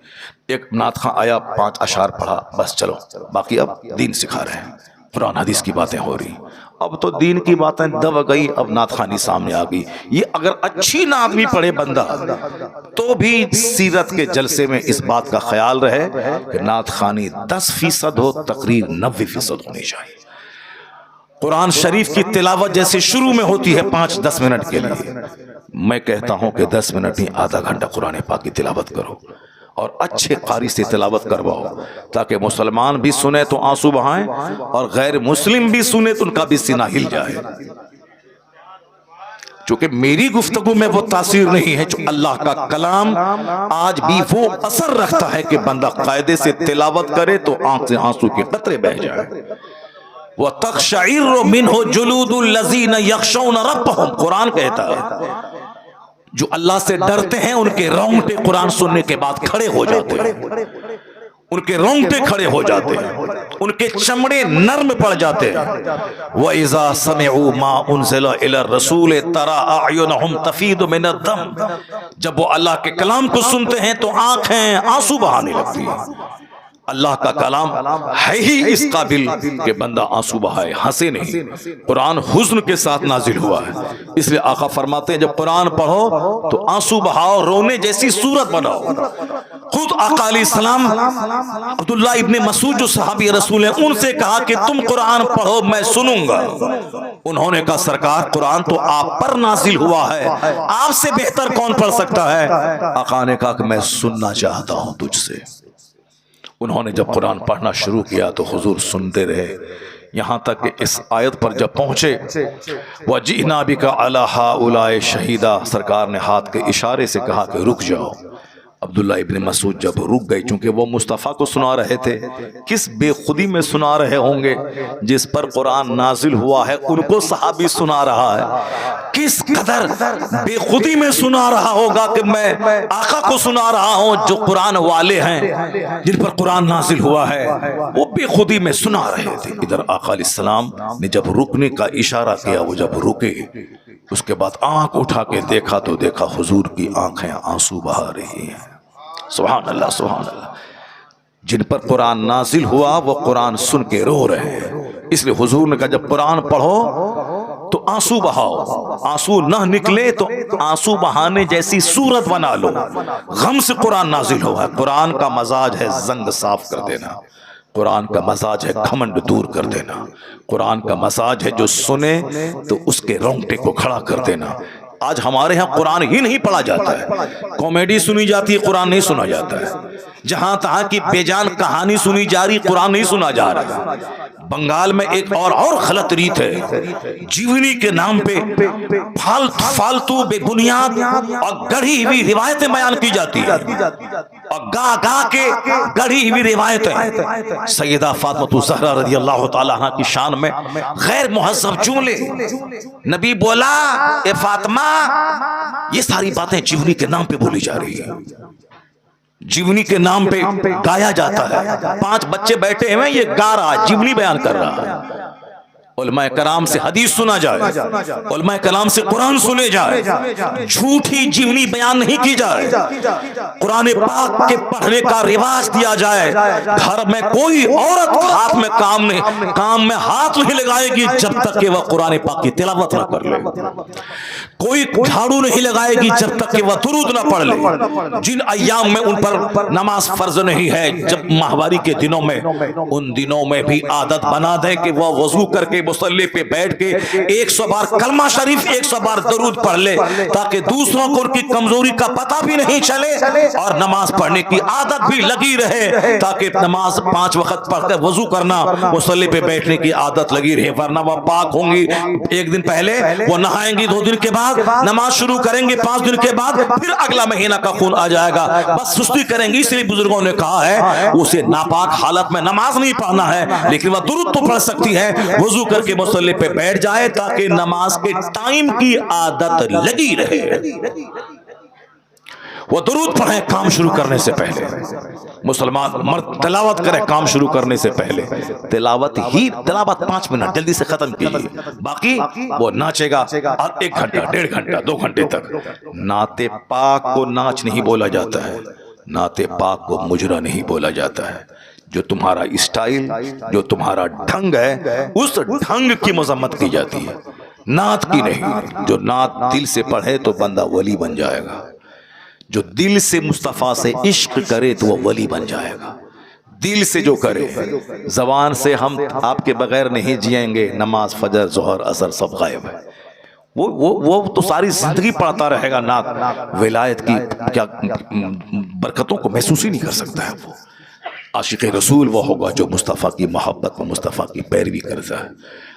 ایک نعت خواں آیا، 5 اشعار پڑھا، بس چلو، باقی اب دین سکھا رہے ہیں، قرآن حدیث کی باتیں ہو رہی. اب تو دین کی باتیں دب گئی، اب نعت خوانی سامنے آ گئی. یہ اگر اچھی نعت بھی پڑھے بندہ تو بھی سیرت کے جلسے میں اس بات کا خیال رہے کہ نعت خوانی 10% ہو، تقریر 90% ہونی چاہیے. قرآن شریف کی تلاوت جیسے شروع میں ہوتی ہے 5-10 منٹ کے لیے، میں کہتا ہوں کہ 10 منٹ نہیں، آدھا گھنٹہ قرآن پاک کی تلاوت کرو اور اچھے قاری سے تلاوت کرواؤ تاکہ مسلمان بھی سنے تو آنسو بہائیں اور غیر مسلم بھی سنے تو ان کا بھی سینہ ہل جائے. چونکہ میری گفتگو میں وہ تاثیر نہیں ہے جو اللہ کا کلام آج بھی وہ اثر رکھتا ہے کہ بندہ قاعدے سے تلاوت کرے تو آنکھ سے آنسو کے قطرے بہ جائے. وَتَقْشَعِرُّ مِنْهُ جُلُودُ الَّذِينَ يَخْشَوْنَ رَبَّهُمْ. قرآن کہتا ہے جو اللہ سے ڈرتے ہیں ان کے رونگٹے قرآن سننے کے بعد کھڑے ہو جاتے ہیں، ان کے رونگٹے کھڑے ہو جاتے ہیں، ان کے چمڑے نرم پڑ جاتے ہیں. وَإِذَا سَمِعُوا مَا أُنزِلَ إِلَى الرَّسُولِ تَرَىٰ أَعْيُنَهُمْ تَفِيضُ مِنَ الدَّمْعِ. جب وہ اللہ کے کلام کو سنتے ہیں تو آنکھیں آنسو بہانے لگتی ہیں. اللہ کا کلام ہے ہی اس قابل کہ بندہ آنسو بہائے، ہنسے نہیں. قرآن حزن کے ساتھ نازل ہوا ہے، اس لیے آقا فرماتے ہیں جب قرآن پڑھو تو آنسو بہاؤ، رونے جیسی صورت بناؤ. خود آقا علیہ السلام عبداللہ ابن مسعود جو صحابی رسول ہیں ان سے کہا کہ تم قرآن پڑھو میں سنوں گا. انہوں نے کہا سرکار قرآن تو آپ پر نازل ہوا ہے، آپ سے بہتر کون پڑھ سکتا ہے؟ آقا نے کہا کہ میں سننا چاہتا ہوں تجھ سے. انہوں نے جب قرآن پڑھنا شروع کیا تو حضور سنتے رہے یہاں تک کہ اس آیت پر جب پہنچے وَجِئْنَا بِكَ عَلَىٰ هَٰؤُلَاءِ شَهِيدًا، سرکار نے ہاتھ کے اشارے سے کہا کہ رک جاؤ، عبداللہ ابن مسعود جب رک گئے، چونکہ وہ مصطفیٰ کو سنا رہے تھے، کس بے خودی میں سنا رہے ہوں گے، جس پر قرآن نازل ہوا ہے ان کو صحابی سنا رہا ہے، کس قدر بے خودی میں سنا رہا ہوگا کہ میں آقا کو سنا رہا ہوں جو قرآن والے ہیں، جن پر قرآن نازل ہوا ہے، وہ بے خودی میں سنا رہے تھے۔ ادھر آقا علیہ السلام نے جب رکنے کا اشارہ کیا، وہ جب رکے، اس کے بعد آنکھ اٹھا کے دیکھا تو دیکھا حضور کی آنکھیں آنسو بہا رہی ہیں۔ سبحان اللہ سبحان اللہ۔ جن پر قرآن نازل ہوا وہ قرآن سن کے رو رہے ہیں، اس لیے حضور نے کہا جب قرآن پڑھو تو آنسو بہاؤ، آنسو نہ نکلے تو آنسو بہانے جیسی صورت بنا لو۔ غم سے قرآن نازل ہوا ہے۔ قرآن کا مزاج ہے زنگ صاف کر دینا، قرآن کا مزاج ہے گھمنڈ دور کر دینا، قرآن کا مزاج ہے جو سنے تو اس کے رونگٹے کو کھڑا کر دینا۔ آج ہمارے ہاں قرآن ہی نہیں پڑھا جاتا ہے، کامیڈی سنی جاتی ہے، قرآن نہیں سنا جاتا ہے۔ جہاں تہاں کی بے جان کہانی سنی جا رہی، قرآن نہیں سنا جا رہا۔ بنگال میں ایک اور غلط ریت ہے، جیونی کے نام پہ فالتو بے بنیاد اور گڑھی ہوئی روایتیں بیان کی جاتی ہیں، اور گا گا کے گڑھی ہوئی روایتیں۔ سیدہ فاطمہ الزہرا رضی اللہ تعالیٰ عنہ کی شان میں غیر مہذب جملے، نبی بولا اے فاطمہ، یہ ساری باتیں جیونی کے نام پہ بولی جا رہی ہیں، جیونی کے نام پہ گایا جاتا ہے۔ 5 بچے بیٹھے ہیں، یہ گا رہا، جیونی بیان کر رہا ہے۔ علماء کرام سے حدیث سنا جائے، علماء کرام سے قرآن سنے جائے، جھوٹی جیونی بیان نہیں کی جائے، قرآن پاک کے پڑھنے کا رواج دیا جائے۔ گھر میں کوئی عورت ہاتھ میں کام میں ہاتھ نہیں لگائے گی جب تک کہ وہ قرآن پاک کی تلاوت نہ کر لے، کوئی جھاڑو نہیں لگائے گی جب تک کہ وہ درود نہ پڑھ لے۔ جن ایام میں ان پر نماز فرض نہیں ہے، جب ماہواری کے دنوں میں، ان دنوں میں بھی عادت بنا دے کہ وہ وضو کر کے مصلی پہ بیٹھ کے 100 بار کلمہ شریف 100 بار درود پڑھ لے، تاکہ دوسروں کو ان کی کمزوری کا پتہ بھی نہیں چلے اور نماز پڑھنے کی عادت بھی لگی رہے، تاکہ نماز 5 وقت پڑھ کر وضو کرنا، مصلی پہ بیٹھنے کی عادت لگی رہے۔ ورنہ وہ پاک ہوں گی، 1 دن پہلے وہ نہائیں گی، 2 دن کے بعد نماز شروع کریں گے، 5 دن کے بعد پھر اگلا مہینہ کا خون آ جائے گا، بس سستی کریں گی۔ اس لیے بزرگوں نے کہا ہے اسے ناپاک حالت میں نماز نہیں پڑھنا ہے، لیکن وہ درود تو پڑھ سکتی ہے، وضو کر کے مصلی پہ بیٹھ جائے تاکہ نماز کے ٹائم کی عادت لگی رہے۔ وہ درود پڑھیں کام شروع کرنے سے پہلے، مسلمان مرد تلاوت کرے کام شروع کرنے سے پہلے، تلاوت 5 منٹ جلدی سے ختم کیجیے، باقی وہ ناچے گا 1 گھنٹہ 1.5 گھنٹہ 2 گھنٹے تک۔ نعت پاک کو ناچ نہیں بولا جاتا ہے، نعت پاک کو مجرا نہیں بولا جاتا ہے۔ جو تمہارا اسٹائل، جو تمہارا ڈھنگ ہے، اس ڈھنگ کی مذمت کی جاتی ہے، نعت کی نہیں۔ جو نعت دل سے پڑھے تو بندہ ولی بن جائے گا، جو دل سے مصطفیٰ سے عشق کرے تو وہ ولی بن جائے گا۔ دل سے جو کرے، زبان سے ہم آپ کے بغیر نہیں جئیں گے، نماز فجر ظہر عصر سب غائب ہے، وہ تو ساری زندگی پڑھتا رہے گا نعت، ولایت کی کیا برکتوں کو محسوس ہی نہیں کر سکتا ہے۔ وہ عاشق رسول وہ ہوگا جو مصطفیٰ کی محبت و مصطفیٰ کی پیروی کرتا ہے۔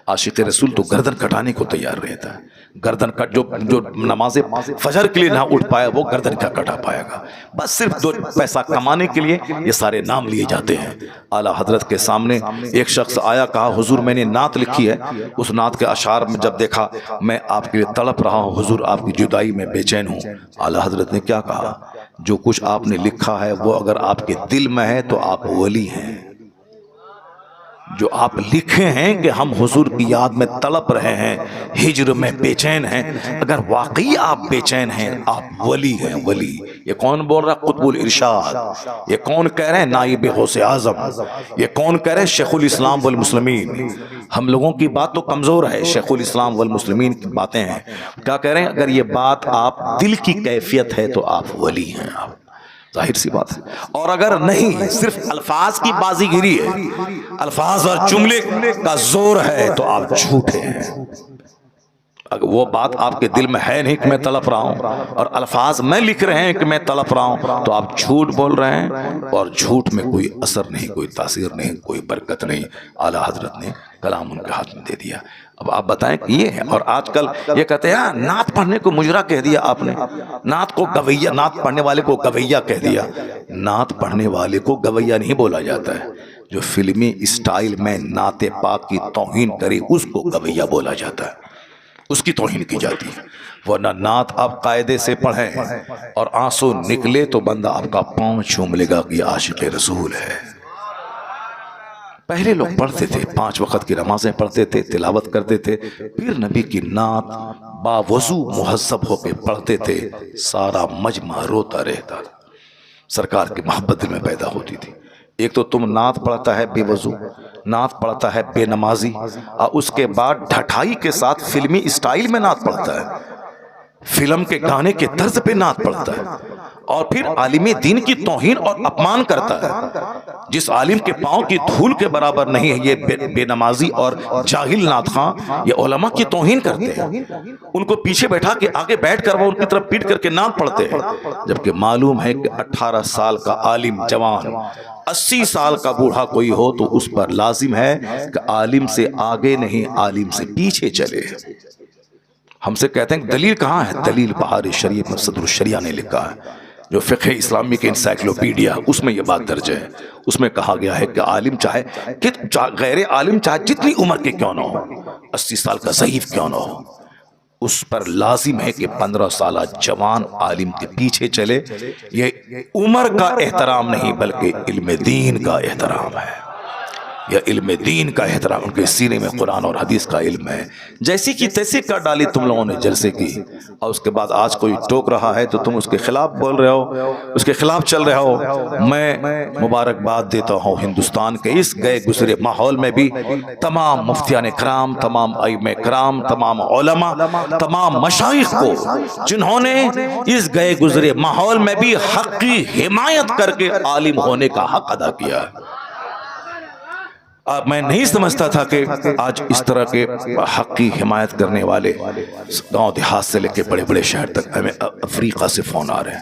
عاشق رسول تو گردن کٹانے کو تیار رہتا ہے، گردن کٹ جو نماز فجر کے لیے نہ اٹھ پائے وہ گردن کیا کٹا پائے گا؟ بس صرف 2 پیسہ کمانے کے لیے یہ سارے نام لیے جاتے ہیں۔ اعلیٰ حضرت کے سامنے ایک شخص آیا، کہا حضور میں نے نعت لکھی ہے، اس نعت کے اشعار میں جب دیکھا میں آپ کے لیے تڑپ رہا ہوں حضور، آپ کی جدائی میں بے چین ہوں۔ اعلیٰ حضرت نے کیا کہا؟ جو کچھ آپ نے لکھا ہے وہ اگر آپ کے دل میں ہے تو آپ ولی ہیں۔ جو آپ لکھے ہیں کہ ہم حضور کی یاد میں تڑپ رہے ہیں، ہجر میں بے چین ہیں، اگر واقعی آپ بے چین ہیں آپ ولی ہیں، ولی۔ یہ کون بول رہا ہے؟ قطب الارشاد۔ یہ کون کہہ رہے ہیں؟ نائب غوث اعظم۔ یہ کون کہہ رہے ہیں؟ شیخ الاسلام والمسلمین۔ ہم لوگوں کی بات تو کمزور ہے، شیخ الاسلام والمسلمین کی باتیں ہیں۔ کیا کہہ رہے ہیں؟ اگر یہ بات آپ دل کی کیفیت ہے تو آپ ولی ہیں، آپ ظاہر سی بات ہے۔ اور اگر نہیں، صرف الفاظ کی بازی گیری ہے، الفاظ اور جملے کا زور ہے تو آپ جھوٹے ہیں۔ اگر وہ بات آپ کے دل میں ہے نہیں کہ میں تڑپ رہا ہوں، اور الفاظ میں لکھ رہے ہیں کہ میں تڑپ رہا ہوں، تو آپ جھوٹ بول رہے ہیں، اور جھوٹ میں کوئی اثر نہیں، کوئی تاثیر نہیں، کوئی برکت نہیں۔ اعلیٰ حضرت نے کلام ان کے ہاتھ میں دے دیا۔ اب آپ بتائیں کہ یہ ہے، اور آج کل یہ کہتے ہیں نعت پڑھنے کو مجرا کہہ دیا آپ نے، نعت کو گویا، نعت پڑھنے والے کو گویا کہہ دیا۔ نعت پڑھنے والے کو گویا نہیں بولا جاتا ہے، جو فلمی اسٹائل میں نعت پاک کی توہین کرے اس کو گویا بولا جاتا ہے، اس کی توہین کی جاتی ہے۔ ورنہ نعت آپ قاعدے سے پڑھیں اور آنسو نکلے تو بندہ آپ کا پاؤں چوم لے گا کہ یہ عاشق رسول ہے۔ پہلے لوگ پڑھتے تھے، 5 وقت کی نمازیں پڑھتے تھے، تلاوت کرتے تھے، پھر نبی کی نعت باوضو مہذب ہو کے پڑھتے تھے، سارا مجمع روتا رہتا تھا، سرکار کی محبت دل میں پیدا ہوتی تھی۔ ایک تو تم نعت پڑھتا ہے بے وضو، نعت پڑھتا ہے بے نمازی، اور اس کے بعد ڈھٹائی کے ساتھ فلمی اسٹائل میں نعت پڑھتا ہے، فلم کے گانے کے طرز پہ نعت پڑھتا ہے، اور پھر عالم دین کی توہین اور اپمان کرتا ہے۔ جس عالم کے پاؤں کی دھول کے برابر نہیں ہے یہ بے نمازی اور جاہل نعت خواں، یہ علماء کی توہین کرتے ہیں، ان کو پیچھے بیٹھا کے آگے بیٹھ کر وہ ان کی طرف پیٹ کر کے نعت پڑھتے ہیں، جبکہ معلوم ہے کہ 18 سال کا عالم جوان 80 سال کا بوڑھا کوئی ہو تو اس پر لازم ہے کہ عالم سے آگے نہیں عالم سے پیچھے چلے۔ ہم سے کہتے ہیں کہ دلیل کہاں ہے؟ دلیل بہار شریعت میں صدر الشریعہ نے لکھا ہے، جو فقہ اسلامی کے انسائکلوپیڈیا، اس میں یہ بات درج ہے۔ اس میں کہا گیا ہے کہ عالم چاہے کہ غیر عالم چاہے جتنی عمر کے کیوں نہ ہو، 80 سال کا ضعیف کیوں نہ ہو، اس پر لازم ہے کہ 15 سالہ جوان عالم کے پیچھے چلے۔ یہ عمر کا احترام نہیں بلکہ علم دین کا احترام ہے، یا علم دین کا احترام، ان کے سینے میں قرآن اور حدیث کا علم ہے۔ جیسی کی تیسی کر ڈالی تم لوگوں نے جلسے کی، اور اس کے بعد آج کوئی ٹوک رہا ہے تو تم اس کے خلاف بول رہے ہو، اس کے خلاف چل رہے ہو۔ میں مبارکباد دیتا ہوں ہندوستان کے اس گئے گزرے ماحول میں بھی تمام مفتیان کرام، تمام ائمہ کرام، تمام علماء، تمام مشائخ کو، جنہوں نے اس گئے گزرے ماحول میں بھی حق کی حمایت کر کے عالم ہونے کا حق ادا کیا ہے۔ میں نہیں سمجھتا تھا کہ آج اس طرح کے حق کی حمایت کرنے والے گاؤں دیہات سے لے کے بڑے بڑے شہر تک ہمیں افریقہ سے فون آ رہے ہیں۔